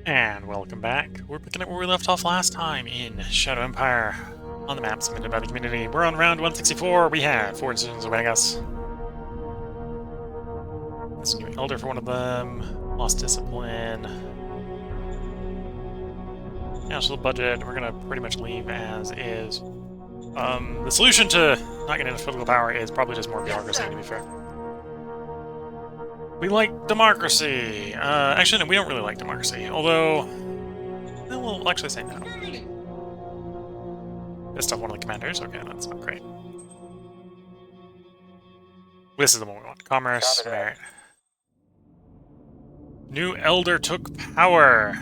And welcome back. We're picking up where we left off last time in Shadow Empire on the map submitted by the community. We're on round 164. We have 4 decisions awaiting us. This new Elder for one of them. Lost Discipline. Cancel the budget. We're gonna pretty much leave as is. The solution to not getting enough political power is probably just more bureaucracy, to be fair. We like democracy. Actually, no, we don't really like democracy. Although, we'll actually say no. Pissed off one of the commanders. Okay, that's not great. This is the one we want. Commerce. Merit. New Elder took power.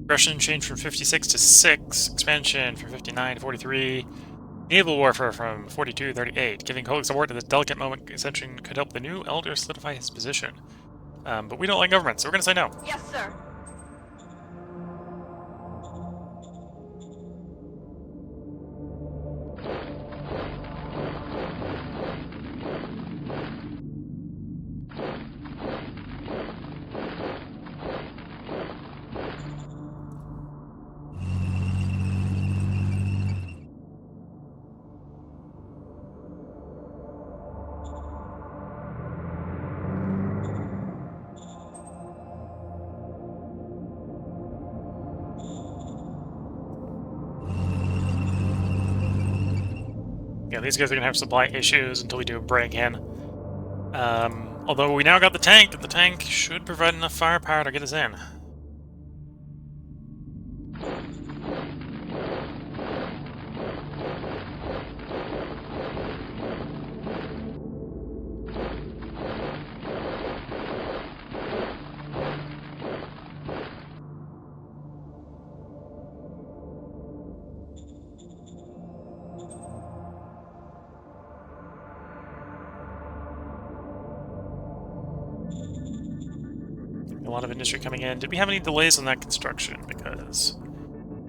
Aggression changed from 56 to 6. Expansion from 59 to 43. Naval warfare from 42 to 38. Giving colleagues support at this delicate moment ascension could help the new Elder solidify his position. But we don't like government, so we're going to say no. Yes, sir. Yeah, these guys are going to have supply issues until we do a break-in. Although we now got the tank, and the tank should provide enough firepower to get us in. A lot of industry coming in. Did we have any delays on that construction? Because...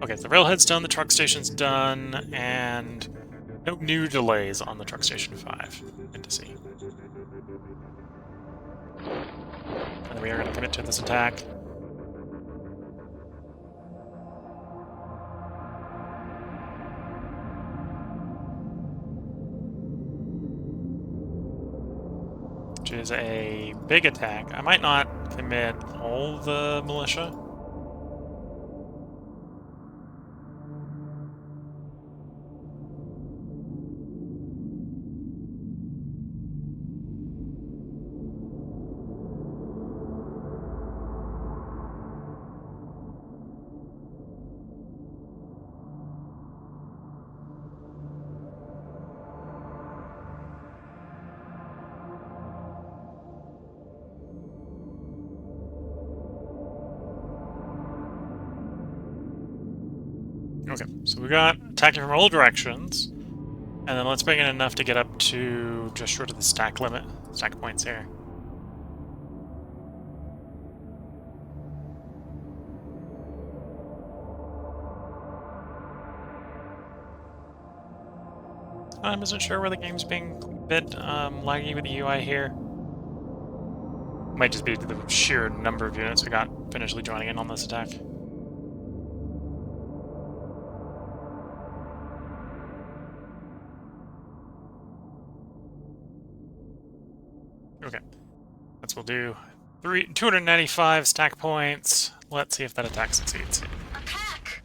Okay, the railhead's done, the truck station's done, and no new delays on the truck station 5. Good to see. And we are going to commit to this attack. Which is a big attack. I might not commit all the militia. Okay, so we got attacking from all directions, and then let's bring in enough to get up to just short of the stack limit, stack points here. I wasn't sure where the game's being a bit laggy with the UI here. Might just be the sheer number of units we got initially joining in on this attack. Okay, that's what we'll do. 295 stack points. Let's see if that attack succeeds. Attack!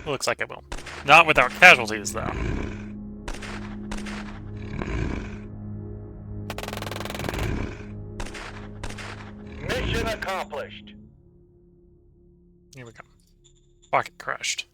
Looks like it will. Not without casualties, though. Mission accomplished. Here we go. Pocket crushed.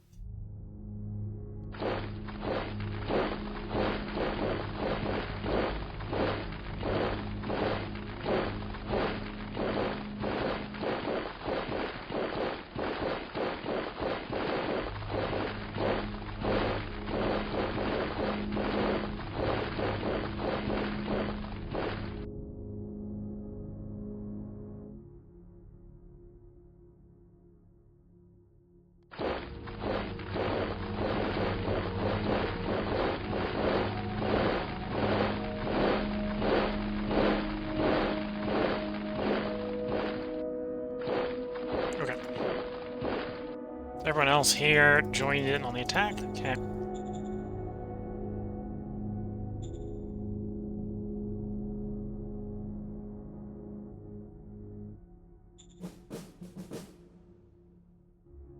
Everyone else here joined in on the attack. Okay.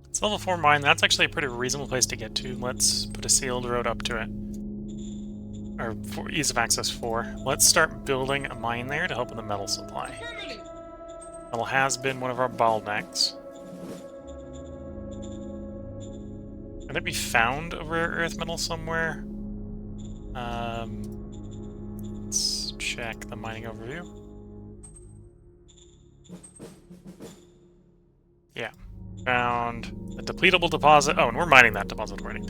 It's level 4 mine. That's actually a pretty reasonable place to get to. Let's put a sealed road up to it. Or for ease of access 4. Let's start building a mine there to help with the metal supply. Metal has been one of our bottlenecks. Can it be found a rare earth metal somewhere? Let's check the mining overview. Yeah. Found a depletable deposit. Oh, and we're mining that deposit already.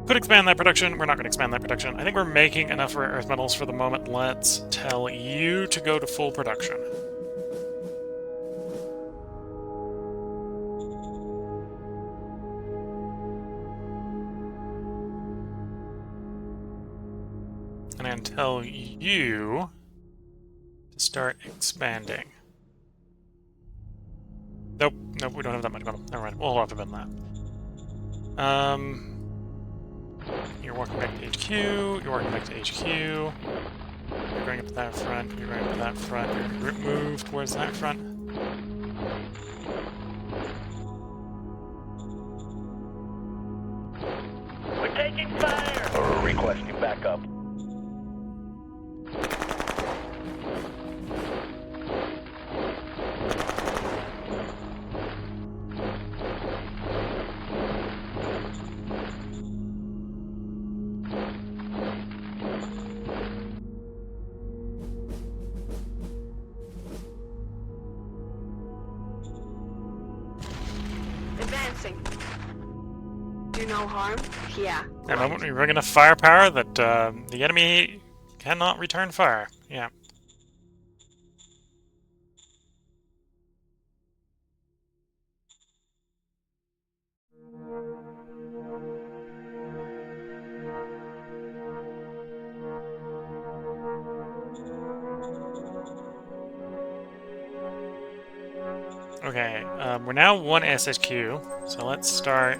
Could expand that production. We're not going to expand that production. I think we're making enough rare earth metals for the moment. Let's tell you to go to full production. And then tell you to start expanding. Nope, we don't have that much metal. Never mind, we'll have to bend that. You're walking back to HQ, you're walking back to HQ. You're going up to that front, you're going up to that front, you're move towards that front. We're taking fire! Or requesting backup. Advancing. Do no harm? Yeah. At the moment, we bring enough firepower that the enemy cannot return fire. Yeah. Okay, we're now 1 SHQ, so let's start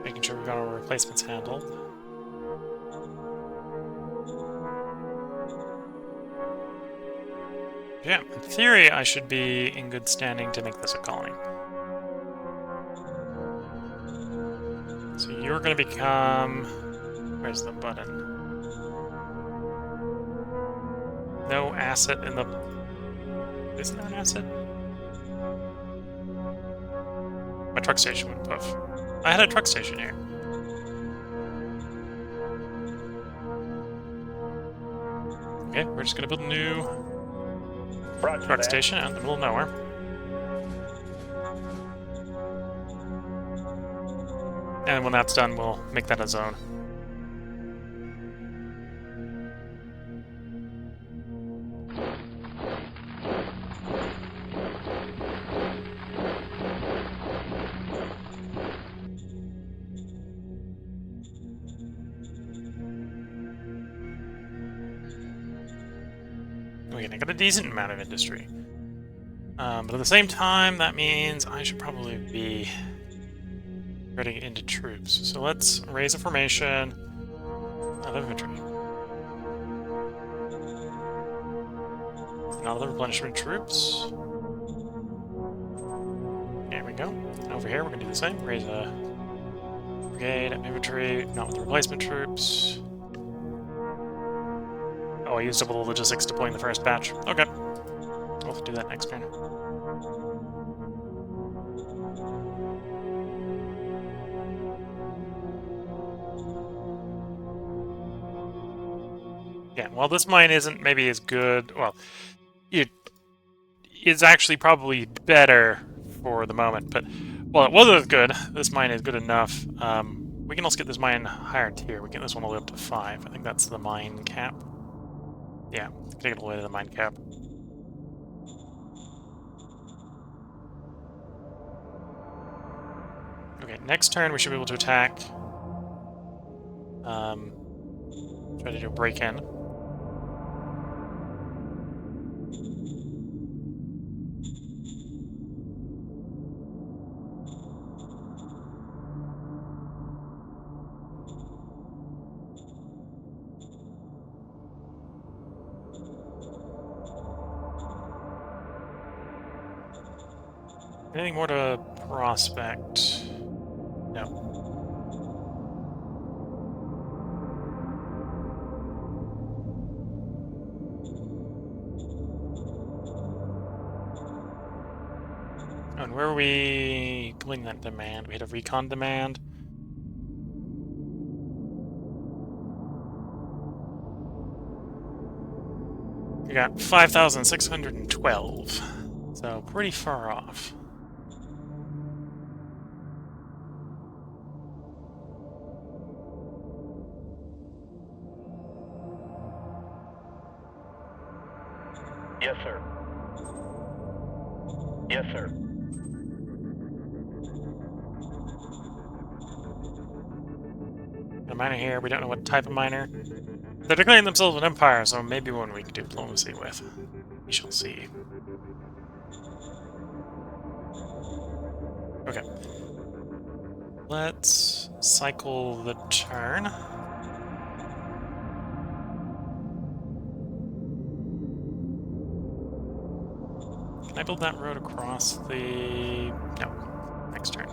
making sure we've got our replacements handled. Yeah, in theory, I should be in good standing to make this a colony. So you're going to become... Where's the button? No asset in the... Isn't there an asset? My truck station went poof. I had a truck station here. Okay, we're just going to build a new truck station out in the middle of nowhere. And when that's done, we'll make that a zone. Okay, I got a decent amount of industry. But at the same time, that means I should probably be getting into troops. So let's raise a formation of infantry. Now the replenishment troops. There we go. And over here, we're going to do the same. Raise a brigade of infantry, not with the replacement troops. Oh, I used up all the logistics deploying the first batch. Okay. We'll have to do that next turn. Yeah, well, this mine isn't maybe as good. Well, it is actually probably better for the moment, but well, it wasn't as good. This mine is good enough. We can also get this mine higher tier. We can get this one all the way up to 5. I think that's the mine cap. Yeah, take it all the way to the mine cap. Okay, next turn we should be able to attack. Try to do a break-in. Anything more to prospect? No. Oh, and where are we pulling that demand? We had a recon demand. We got 5,612. So pretty far off. Yes, sir. Yes, sir. A miner here, we don't know what type of miner. They're declaring themselves an empire, so maybe one we can do diplomacy with. We shall see. Okay. Let's cycle the turn. Can I build that road across the... No. Next turn.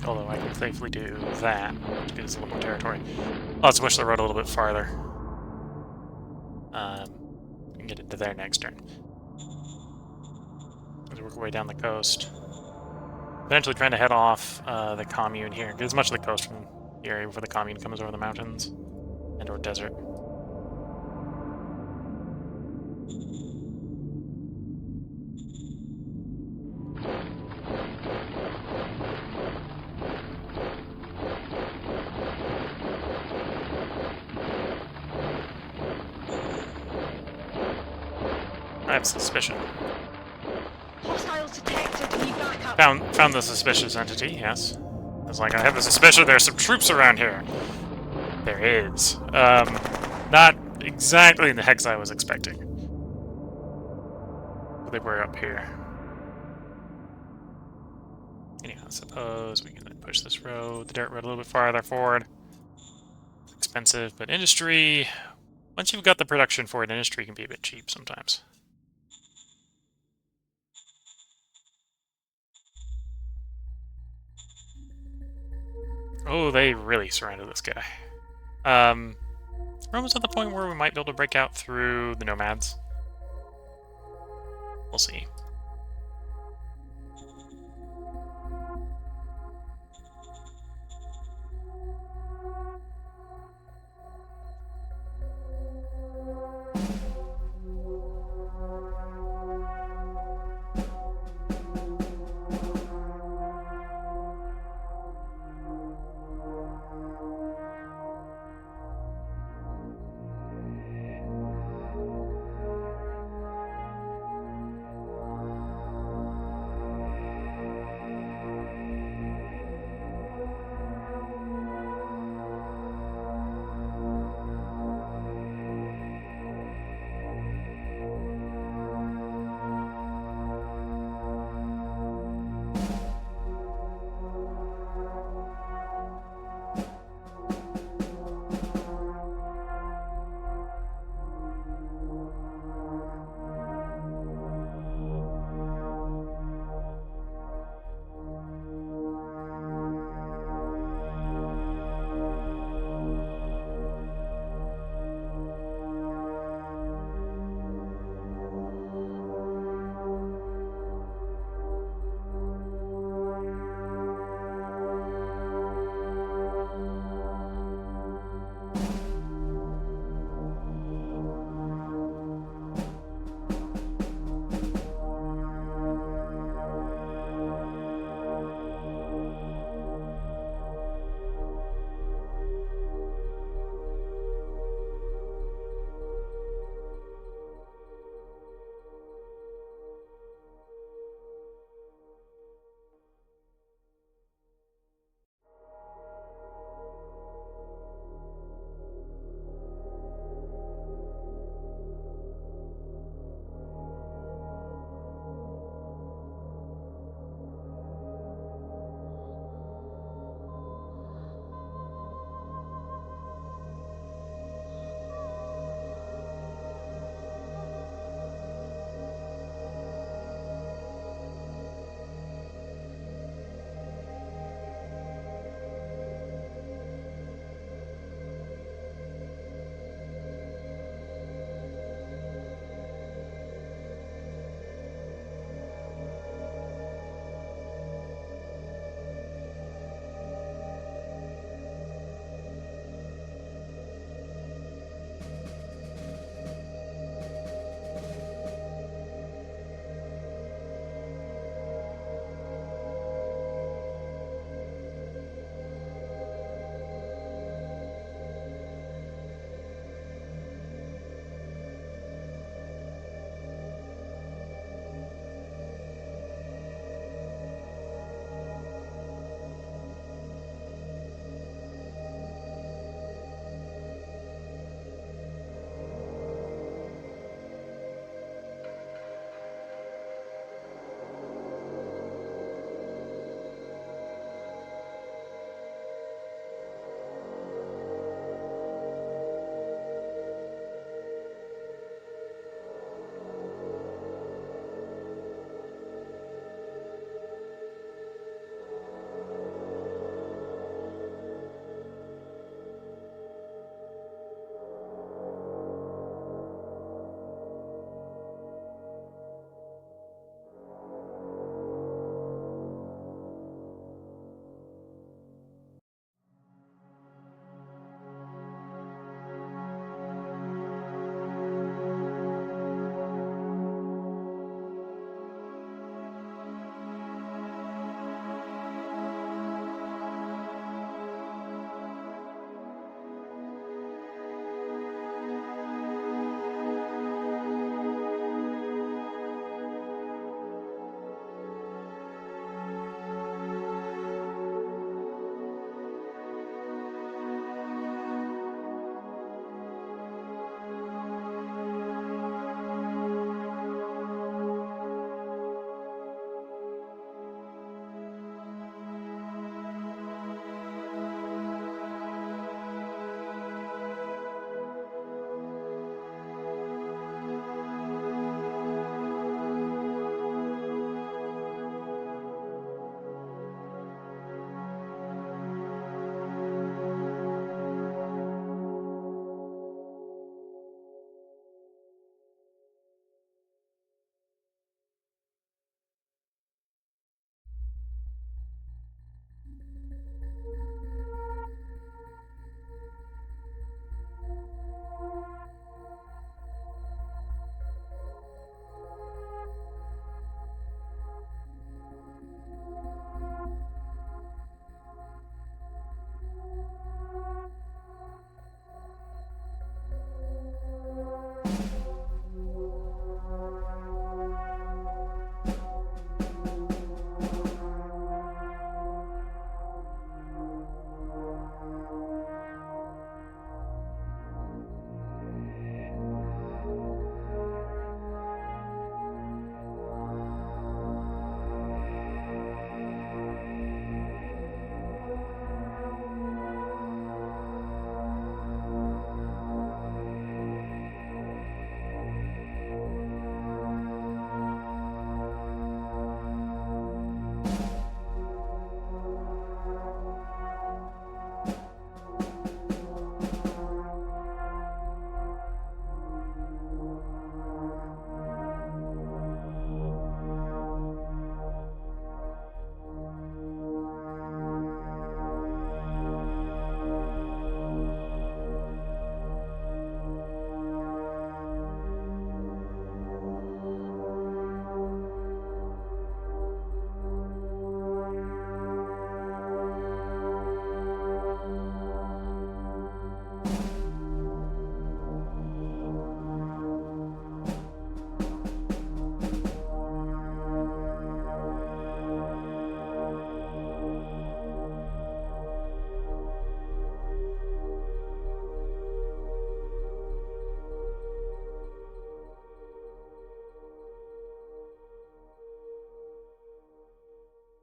Although I can safely do that, which gives a little more territory. I'll just push the road a little bit farther. And get it to there next turn. Let's work our way down the coast. Eventually trying to head off the commune here. Get as much of the coast from the area before the commune comes over the mountains and or desert. I have suspicion. Hostiles detected. Need backup. Found the suspicious entity, yes. I was like, I have a suspicion there's some troops around here. There is. Not exactly in the hex I was expecting. But they were up here. Anyhow, I suppose we can then push this road, the dirt road, a little bit farther forward. It's expensive, but industry... Once you've got the production for it, industry can be a bit cheap sometimes. Oh, they really surrounded this guy. We're almost at the point where we might be able to break out through the nomads. We'll see.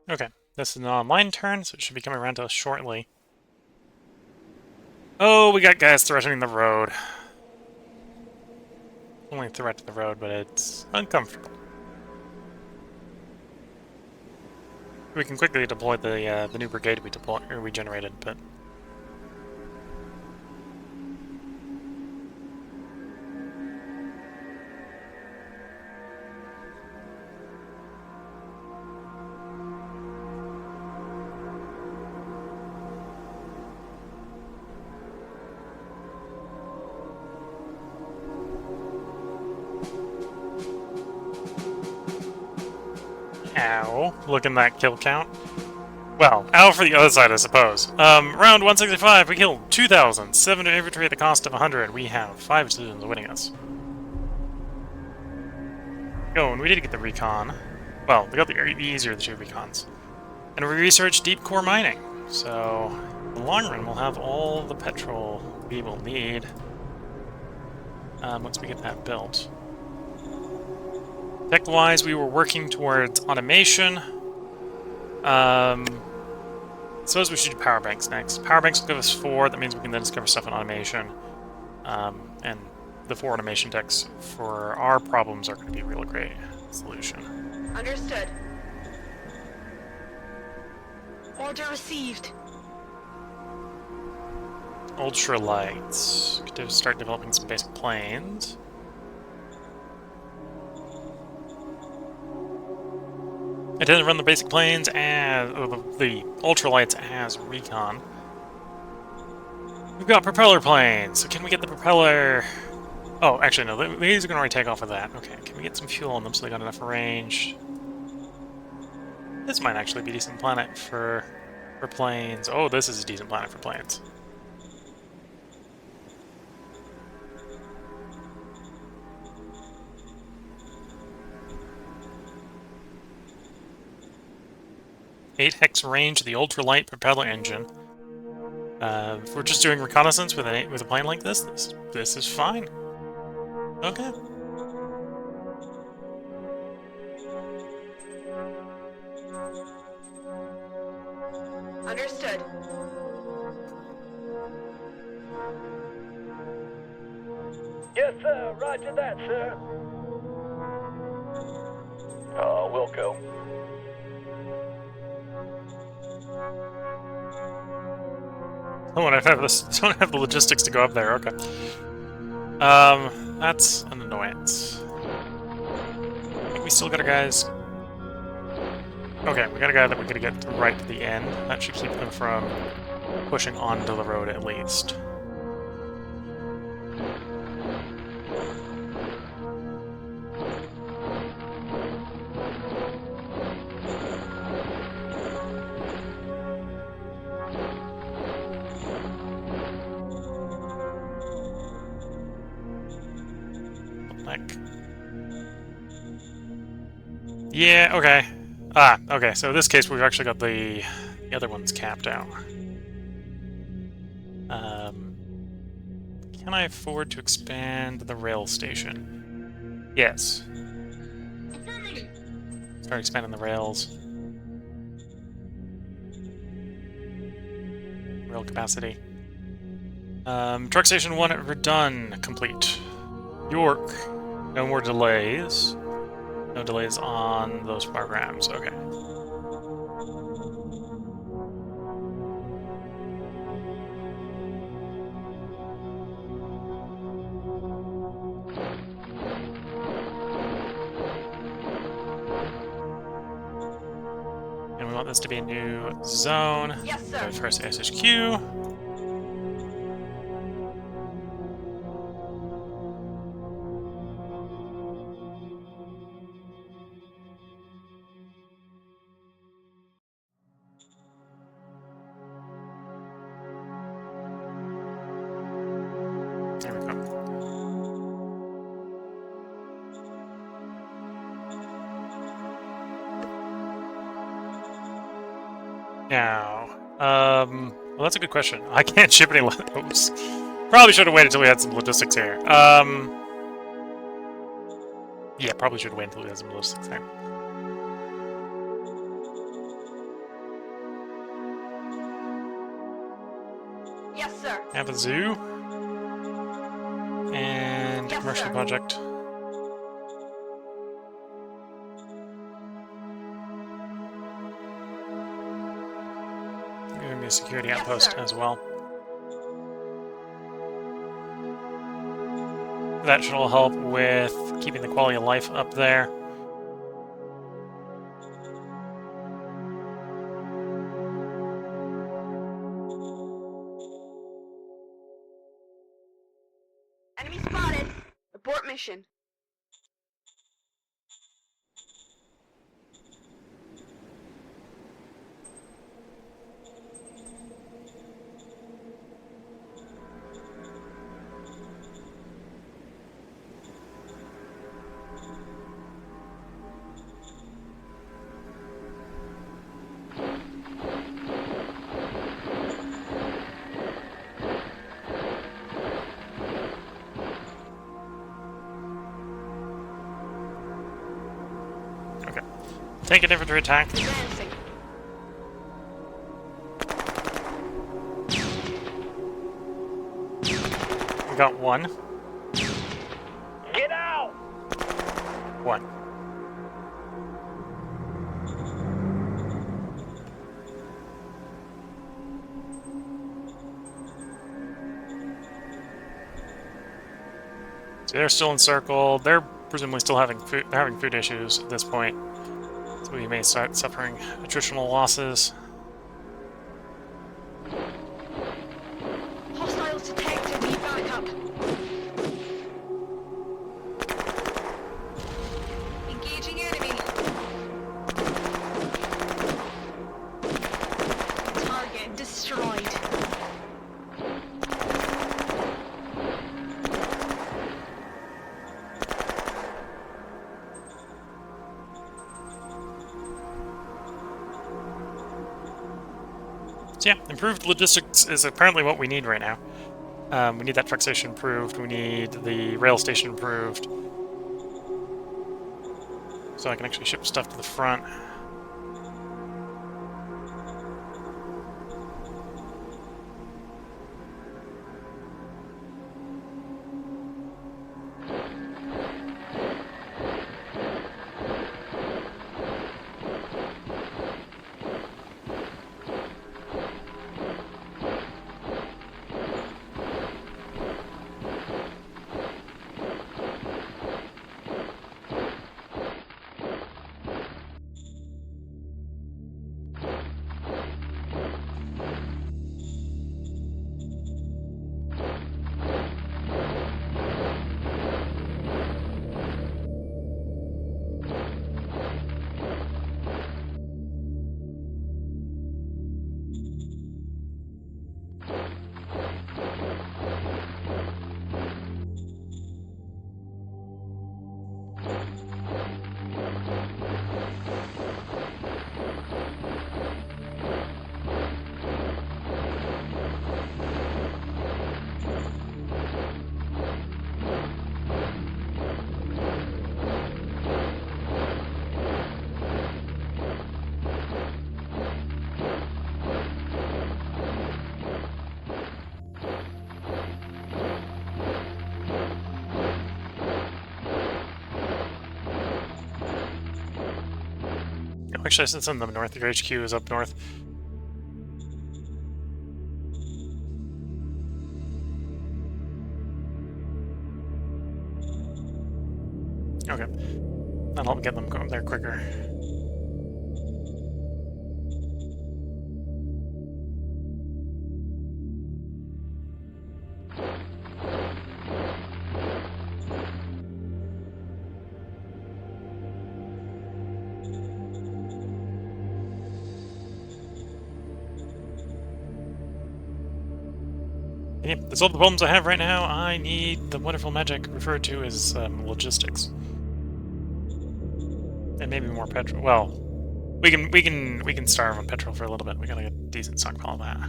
Okay, this is an online turn, so it should be coming around to us shortly. Oh, we got guys threatening the road. Only a threat to the road, but it's uncomfortable. We can quickly deploy the new brigade we generated, but ow! Look at that kill count. Well, ow for the other side, I suppose. Round 165, we killed 2,000. 7 infantry at the cost of 100. We have 5 citizens winning us. Oh, and we did get the recon. Well, we got the easier of the 2 recons. And we researched deep core mining. So, in the long run, we'll have all the petrol we will need once we get that built. Tech-wise, we were working towards automation. Suppose we should do power banks next. Power banks will give us 4. That means we can then discover stuff in automation. And the 4 automation techs for our problems are going to be a real great solution. Understood. Order received. Ultralights. Could start developing some basic planes. It doesn't run the basic planes as the ultralights as recon. We've got propeller planes. So can we get the propeller? Oh, actually no. These are going to already take off of that. Okay. Can we get some fuel on them so they got enough range? This might actually be a decent planet for planes. Oh, this is a decent planet for planes. Eight hex range of the ultralight propeller engine. If we're just doing reconnaissance with a plane like this is fine. Okay. Understood. Yes, sir. Roger that, sir. We'll go. Oh, and I don't have the logistics to go up there. Okay. That's an annoyance. I think we still got our guys. Okay, we got a guy that we're gonna get right to the end. That should keep them from pushing onto the road at least. Yeah, okay. Okay, so in this case we've actually got the other ones capped out. Can I afford to expand the rail station? Yes. Start expanding the rails. Rail capacity. Truck station 1 at Verdun, complete. York, no more delays. No delays on those programs, okay. And we want this to be a new zone. Yes, sir. First SHQ. There we go. Now, well, that's a good question. I can't ship any. Oops. Probably should have waited until we had some logistics here. Yeah, probably should have waited until we had some logistics here. Have a zoo. And Yes, commercial sir. project. There's going to be a security Yes, outpost sir. as well. That should all help with keeping the quality of life up there. Enemy spotted. Abort mission. Okay. Tank and infantry attack. Advancing. We got one. Get out! One. So they're still encircled. They're presumably still having food. They're having food issues at this point. So we may start suffering attritional losses. Hostiles detected. Need backup. Engaging enemy. Target destroyed. So yeah, improved logistics is apparently what we need right now. We need that truck station improved. We need the rail station improved. So I can actually ship stuff to the front. Actually, since I'm in the north, your HQ is up north. Okay. That'll help get them going there quicker. Yep, that's all the problems I have right now. I need the wonderful magic referred to as logistics, and maybe more petrol. Well, we can starve on petrol for a little bit. We gotta get a decent stockpile of that.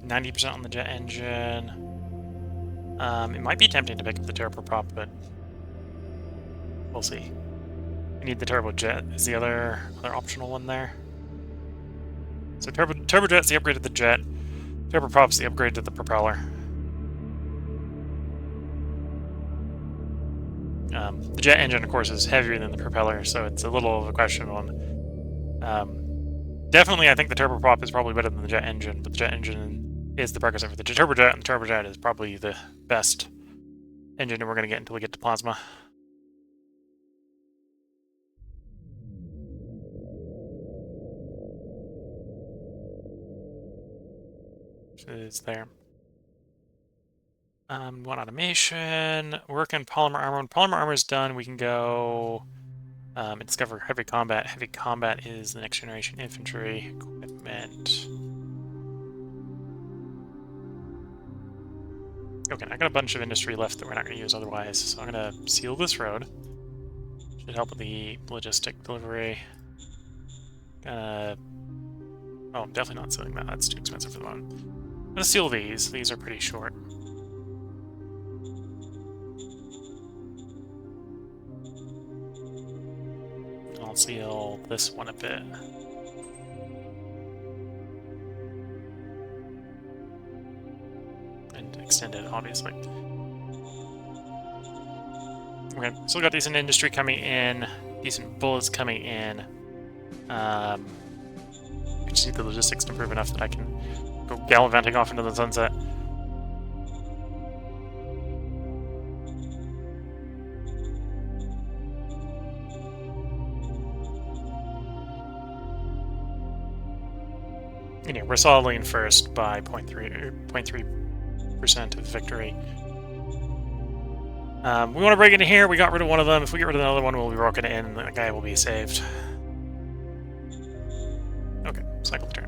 90% on the jet engine. It might be tempting to pick up the turboprop, but we'll see. We need the turbojet. Is the other optional one there? So turbojet's the upgrade to the jet. Turboprop's the upgrade to the propeller. The jet engine, of course, is heavier than the propeller, so it's a little of a question on. Definitely, I think the turboprop is probably better than the jet engine, but the jet engine is the prerequisite for the turbojet, and the turbojet is probably the best engine we're going to get until we get to plasma. Is there. One automation, work in polymer armor. When polymer armor is done, we can go and discover heavy combat. Heavy combat is the next generation infantry equipment. Okay, I got a bunch of industry left that we're not going to use otherwise, so I'm going to seal this road. Should help with the logistic delivery. Oh, I'm definitely not sealing that. That's too expensive for the moment. I'm going to seal these. These are pretty short. I'll seal this one a bit. And extend it, obviously. Okay, still got decent industry coming in, decent bullets coming in. I just need the logistics to improve enough that I can go gallivanting off into the sunset. And yeah, we're solidly in first by 0.3% of victory. We want to break into here. We got rid of one of them. If we get rid of another one, we'll be broken in, and the guy will be saved. Okay, cycle the turn.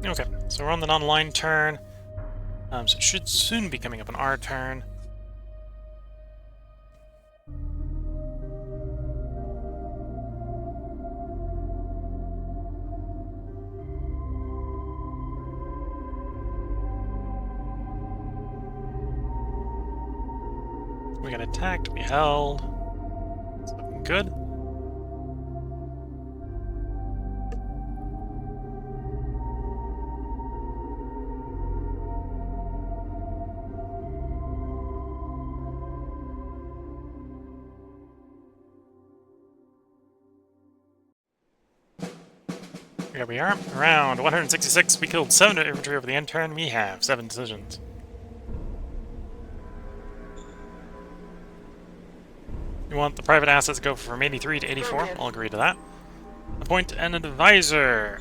Okay, so we're on the non-aligned turn. So it should soon be coming up on our turn. We got attacked, we held. It's looking good. Here we are. Round 166. We killed 7 infantry over the end turn. We have 7 decisions. You want the private assets to go from 83 to 84? I'll agree to that. Appoint an advisor.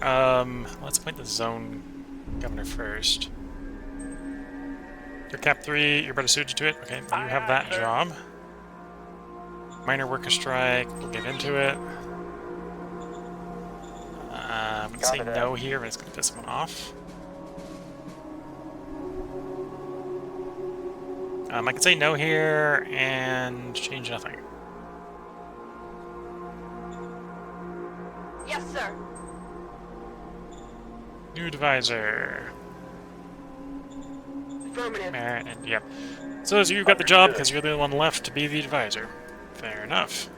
Let's appoint the zone governor first. You're Cap 3. You're better suited to it. Okay, you have that job. Minor worker strike. We'll get into it. We can say no here, but it's going to piss someone off. I can say no here and change nothing. Yes, sir. New advisor. Affirmative. And yep. So you got the job because you're the only one left to be the advisor. Fair enough.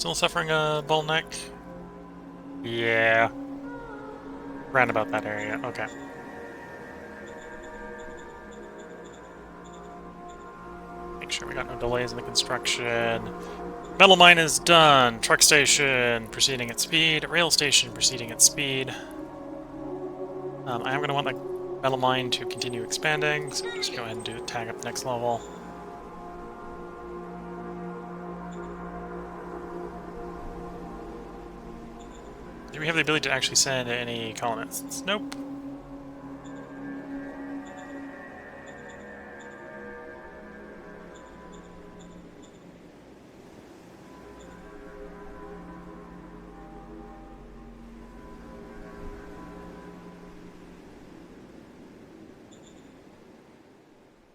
Still suffering a bottleneck? Yeah. Round about that area, okay. Make sure we got no delays in the construction. Metal mine is done. Truck station proceeding at speed. Rail station proceeding at speed. I am going to want the metal mine to continue expanding, so just go ahead and tag up the next level. Do we have the ability to actually send any colonists? Nope.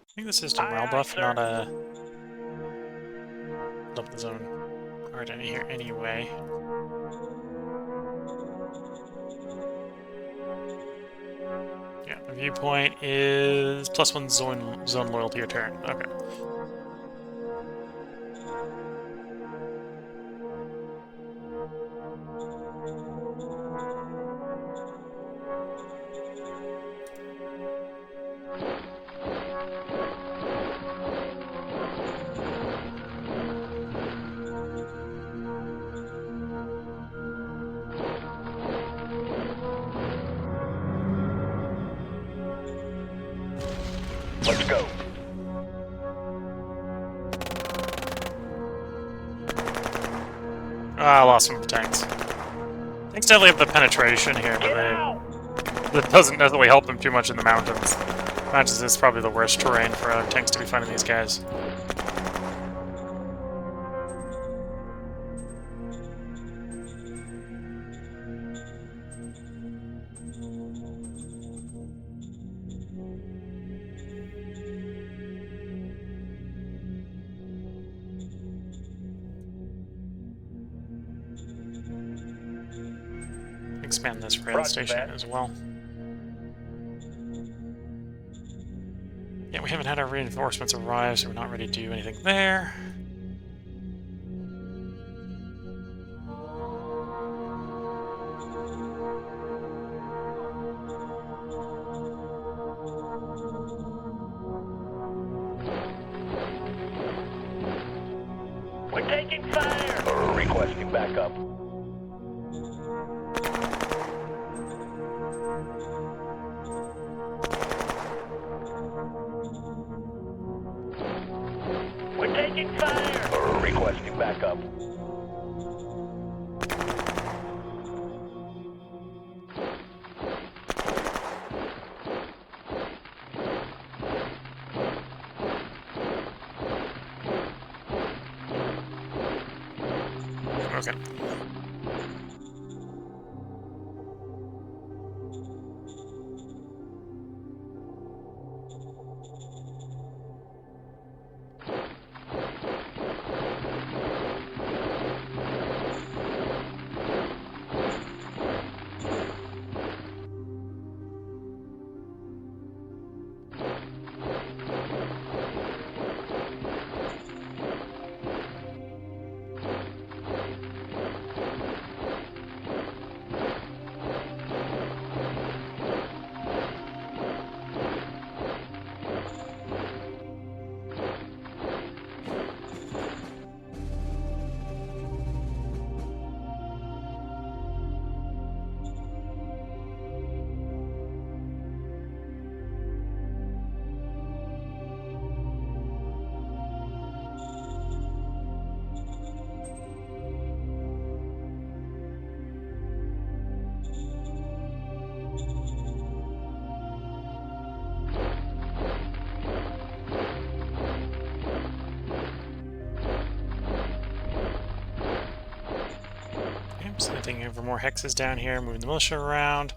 I think this is a morale buff, not a up the zone card in here anyway. Yeah, the viewpoint is +1 zone loyalty or turn. Okay. Let's go. Ah, I lost some of the tanks. Tanks definitely have the penetration here, but that doesn't necessarily help them too much in the mountains. Mountains is probably the worst terrain for tanks to be finding these guys. Expand this rail station as well. Yeah, we haven't had our reinforcements arrive, so we're not ready to do anything there. We're taking fire. Requesting backup. We're taking fire. Requesting backup. Okay. Sending over more hexes down here, moving the militia around.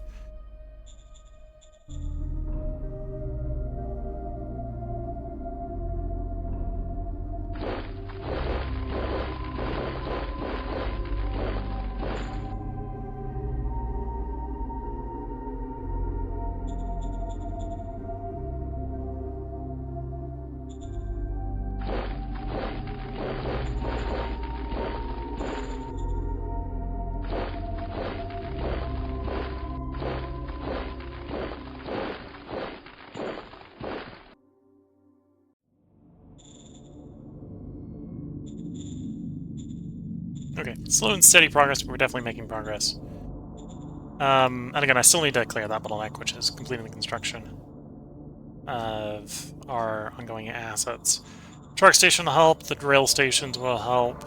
Okay, slow and steady progress, but we're definitely making progress. And again, I still need to clear that bottleneck, which is completing the construction of our ongoing assets. Truck station will help, the rail stations will help.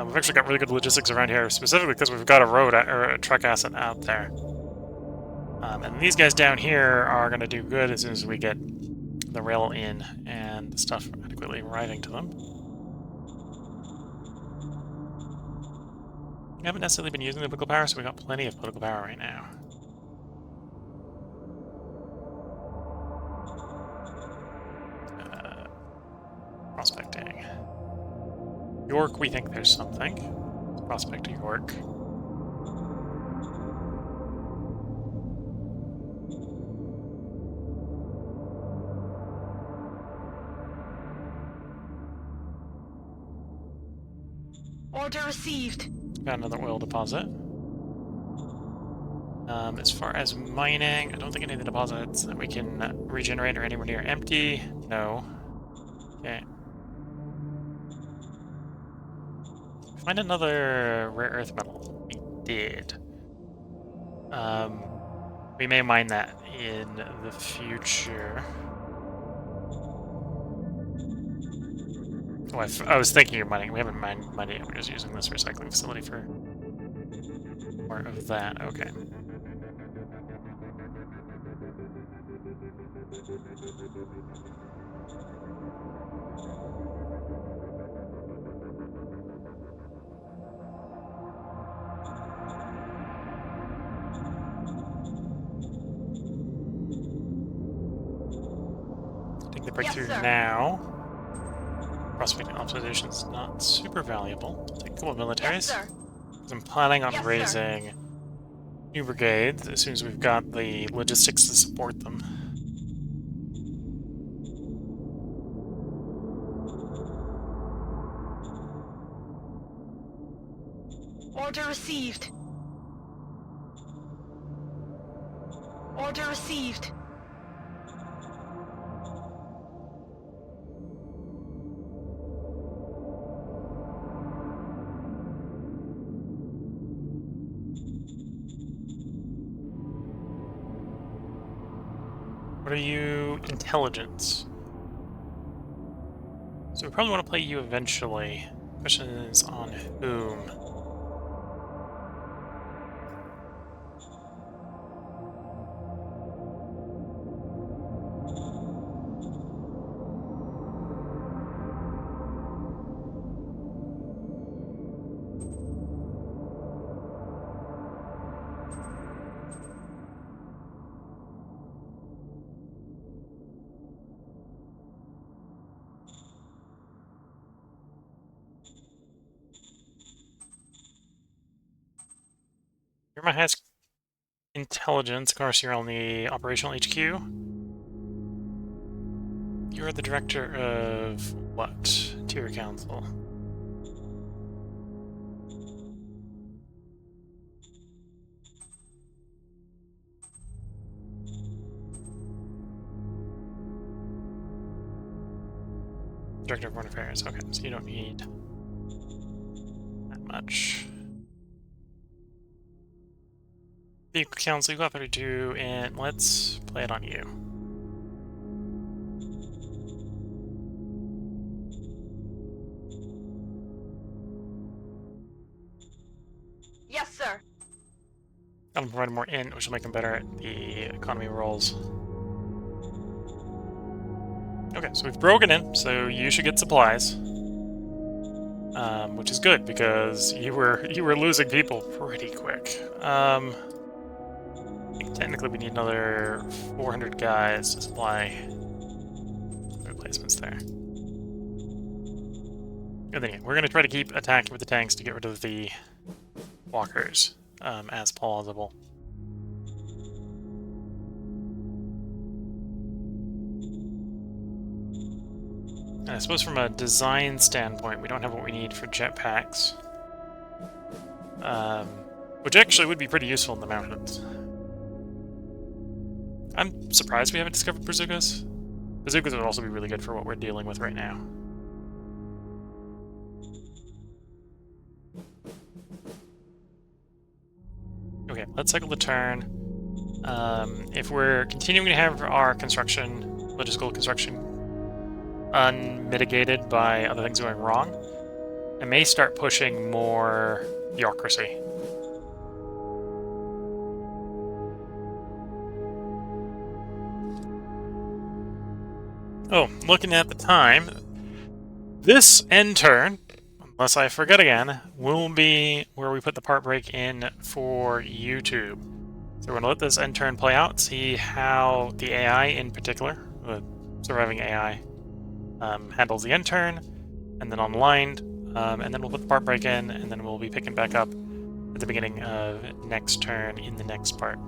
We've actually got really good logistics around here, specifically because we've got a road or a truck asset out there. And these guys down here are going to do good as soon as we get the rail in and the stuff adequately arriving to them. We haven't necessarily been using the political power, so we've got plenty of political power right now. Prospecting. York, we think there's something. Prospect York. Order received. Got another oil deposit. As far as mining, I don't think any of the deposits that we can regenerate are anywhere near empty. No. Okay. Find another rare earth metal. We did. We may mine that in the future. Oh, I was thinking of mining. We haven't mined it yet. We're just using this recycling facility for more of that. Okay. Take the breakthrough now. Prospecting optimization is not super valuable. I'll take a couple of militaries. Yes, sir. I'm planning on Yes, raising new brigades as soon as we've got the logistics to support them. Order received. Order received. What are you? Intelligence. So we probably want to play you eventually. Question is on whom? You're my highest intelligence. Of course, you're on the operational HQ. You're the director of what? Tier Council. Director of Foreign Affairs. Okay, so you don't need that much. Vehicle Council, you've got 32, and let's play it on you. Yes, sir. I'll provide more int, which will make them better at the economy rolls. Okay, so we've broken in, so you should get supplies. Which is good, because you were losing people pretty quick. I think technically we need another 400 guys to supply replacements there. And then yeah, we're going to try to keep attacking with the tanks to get rid of the walkers as plausible. And I suppose from a design standpoint, we don't have what we need for jetpacks. Which actually would be pretty useful in the mountains. I'm surprised we haven't discovered bazookas. Bazookas would also be really good for what we're dealing with right now. Okay, let's cycle the turn. If we're continuing to have our construction, logistical construction, unmitigated by other things going wrong, I may start pushing more bureaucracy. Oh, looking at the time, this end turn, unless I forget again, will be where we put the part break in for YouTube. So we're going to let this end turn play out, see how the AI in particular, the surviving AI, handles the end turn, and then unlined, and then we'll put the part break in, and then we'll be picking back up at the beginning of next turn in the next part.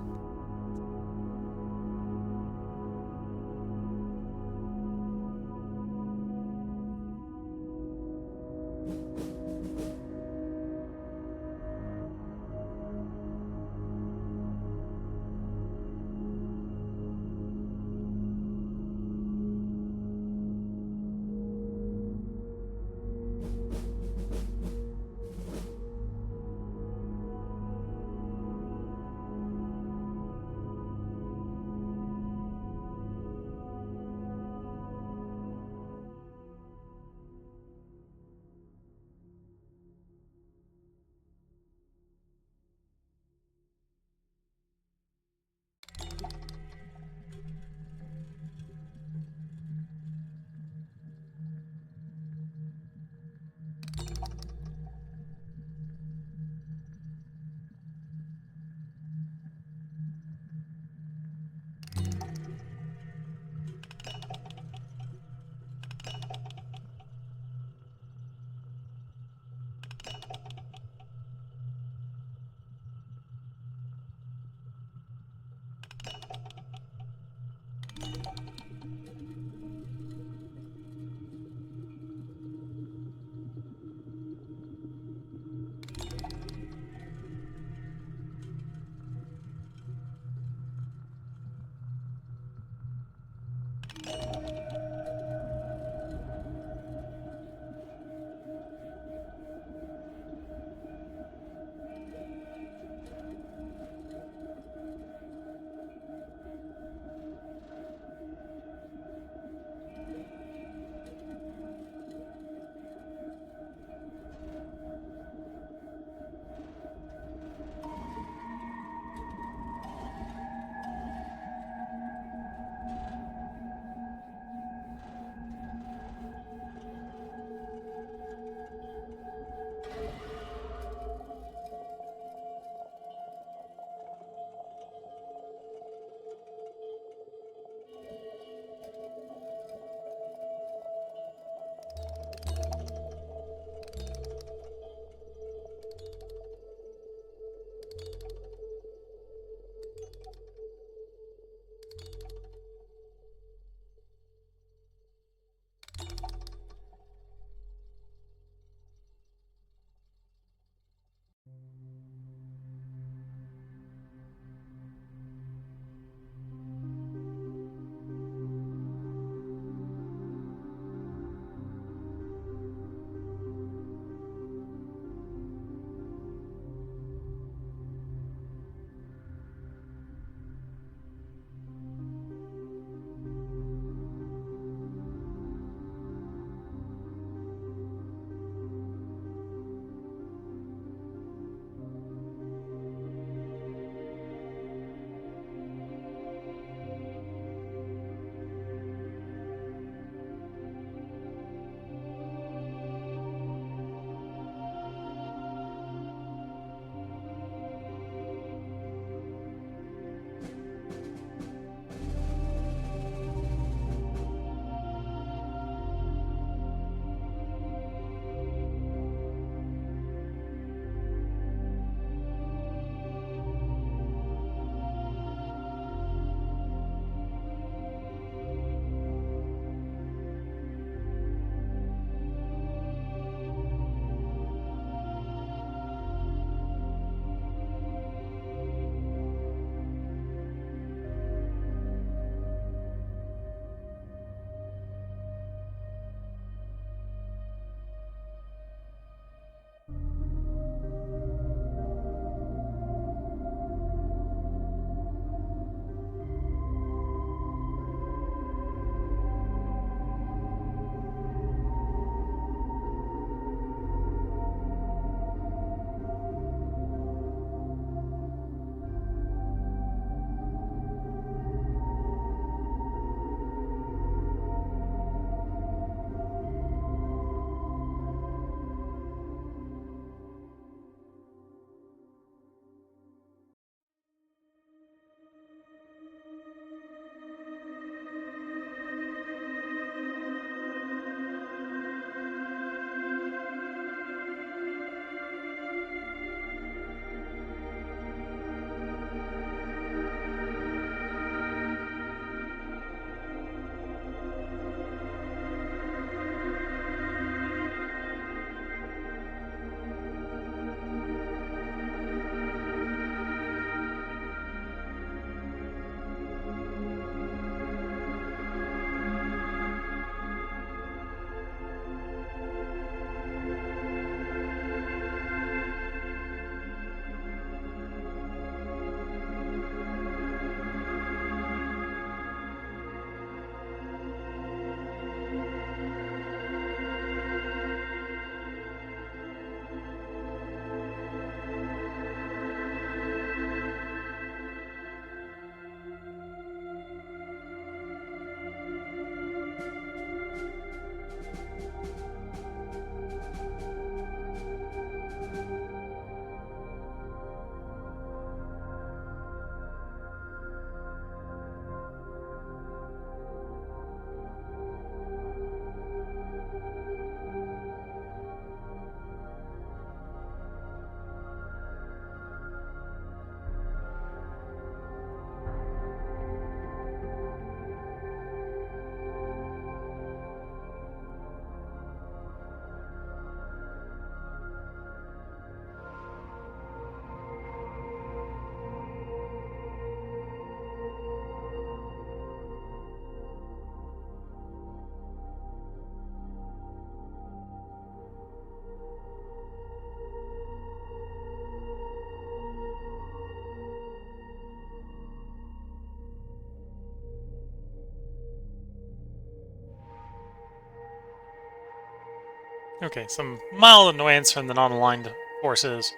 Okay, some mild annoyance from the non-aligned forces.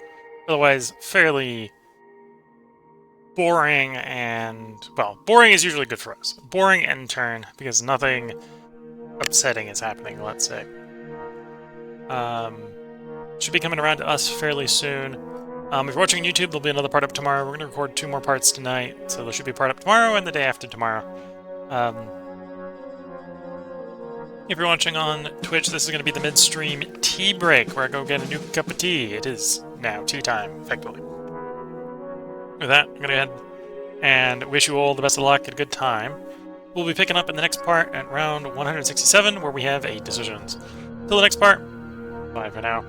Otherwise, fairly boring and... well, boring is usually good for us. Boring end turn, because nothing upsetting is happening, let's say. Should be coming around to us fairly soon. If you're watching YouTube, there'll be another part up tomorrow. We're going to record 2 more parts tonight, so there should be a part up tomorrow and the day after tomorrow. If you're watching on Twitch, this is going to be the midstream tea break, where I go get a new cup of tea. It is now tea time, effectively. With that, I'm going to go ahead and wish you all the best of luck and a good time. We'll be picking up in the next part at round 167, where we have 8 decisions. Till the next part, bye for now.